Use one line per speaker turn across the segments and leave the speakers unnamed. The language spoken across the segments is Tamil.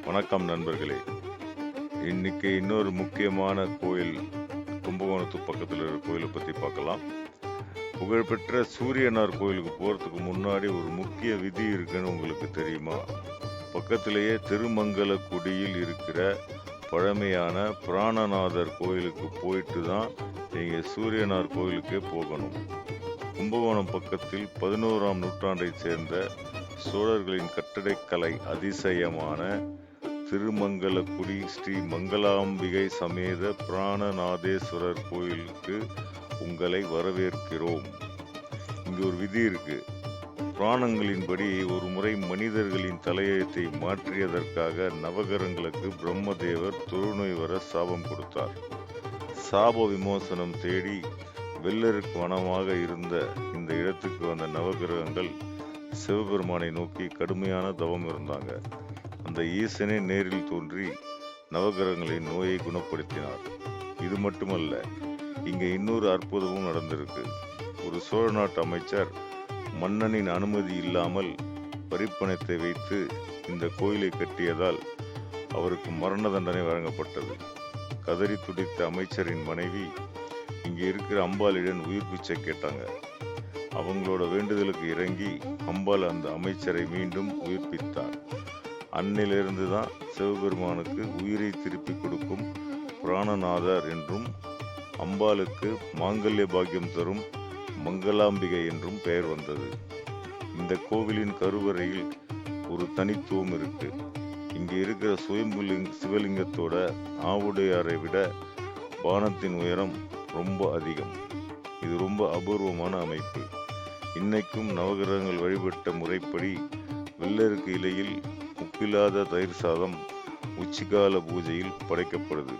வணக்கம் நண்பர்களே. இன்னைக்கு இன்னொரு முக்கியமான கோயில், கும்பகோணத்து பக்கத்தில் இருக்கிற கோயிலை பற்றி பார்க்கலாம். புகழ்பெற்ற சூரியனார் கோயிலுக்கு போகிறதுக்கு முன்னாடி ஒரு முக்கிய விதி இருக்குன்னு உங்களுக்கு தெரியுமா? பக்கத்திலேயே திருமங்கலக்குடியில் இருக்கிற பழமையான பிராணநாதர் கோயிலுக்கு போயிட்டு தான் நீங்கள் சூரியனார் கோயிலுக்கே போகணும். கும்பகோணம் பக்கத்தில் 11ஆம் நூற்றாண்டைச் சேர்ந்த சோழர்களின் கட்டடக்கலை அதிசயமான திருமங்கலக்குடி ஸ்ரீ மங்களாம்பிகை சமேத பிராணநாதேஸ்வரர் கோயிலுக்கு உங்களை வரவேற்கிறோம். இங்கு ஒரு விதி இருக்கு. புராணங்களின்படி ஒரு முறை மனிதர்களின் தலையெழுத்தை மாற்றியதற்காக நவகிரகங்களுக்கு பிரம்மதேவர் தொழுநோய் வர சாபம் கொடுத்தார். சாப விமோசனம் தேடி வெள்ளருக்கு வனமாக இருந்த இந்த இடத்துக்கு வந்த நவகிரகங்கள் சிவபெருமானை நோக்கி கடுமையான தவம் இருந்தாங்க. அந்த ஈசனே நேரில் தோன்றி நவகிரகங்களின் நோயை குணப்படுத்தினார். இது மட்டுமல்ல, இங்க இன்னொரு அற்புதமும் நடந்திருக்கு. ஒரு சோழ நாட்டு அமைச்சர் மன்னனின் அனுமதி இல்லாமல் பரிப்பணத்தை வைத்து இந்த கோயிலை கட்டியதால் அவருக்கு மரண தண்டனை வழங்கப்பட்டது. கதறி துடித்த அமைச்சரின் மனைவி இங்கே இருக்கிற அம்பாளிடம் உயிர் பிச்சை கேட்டாங்க. அவங்களோட வேண்டுதலுக்கு இறங்கி அம்பாள் அந்த அமைச்சரை மீண்டும் உயிர்ப்பித்தார். அன்னிலிருந்து தான் சிவபெருமானுக்கு உயிரை திருப்பி கொடுக்கும் பிராணநாதர் என்றும் அம்பாளுக்கு மாங்கல்ய பாக்கியம் தரும் மங்களாம்பிகை என்றும் பெயர் வந்தது. இந்த கோவிலின் கருவறையில் ஒரு தனித்துவம் இருக்கு. இங்கே இருக்கிற சிவலிங்கத்தோட ஆவுடையாரை விட பானத்தின் உயரம் ரொம்ப அதிகம். இது ரொம்ப அபூர்வமான அமைப்பு. இன்னைக்கும் நவகிரகங்கள் வழிபட்ட முறைப்படி வெள்ளருக்கு இலையில் உப்பில்லாத தயிர் சாதம் உச்சிகால பூஜையில் படைக்கப்படுது.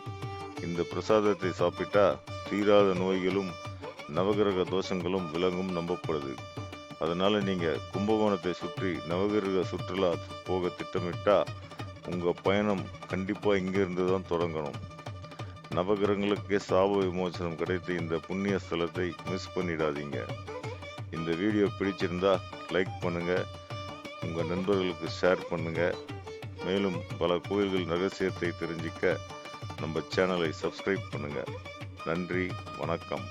இந்த பிரசாதத்தை சாப்பிட்டா தீராத நோய்களும் நவகிரக தோஷங்களும் விலகும் நம்பப்படுது. அதனால நீங்க கும்பகோணத்தை சுற்றி நவகிரக சுற்றுலா போக திட்டமிட்டா உங்க பயணம் கண்டிப்பா இங்கிருந்து தான் தொடங்கணும். நவகிரகங்களுக்கே சாப விமோசனம் கிடைத்த இந்த புண்ணிய ஸ்தலத்தை மிஸ் பண்ணிடாதீங்க. இந்த வீடியோ பிடிச்சிருந்தா லைக் பண்ணுங்க, உங்க நண்பர்களுக்கு ஷேர் பண்ணுங்க. மேலும் பல கோயில்கள் ரகசியத்தை தெரிஞ்சிக்க நம்ம சேனலை சப்ஸ்கிரைப் பண்ணுங்க. நன்றி, வணக்கம்.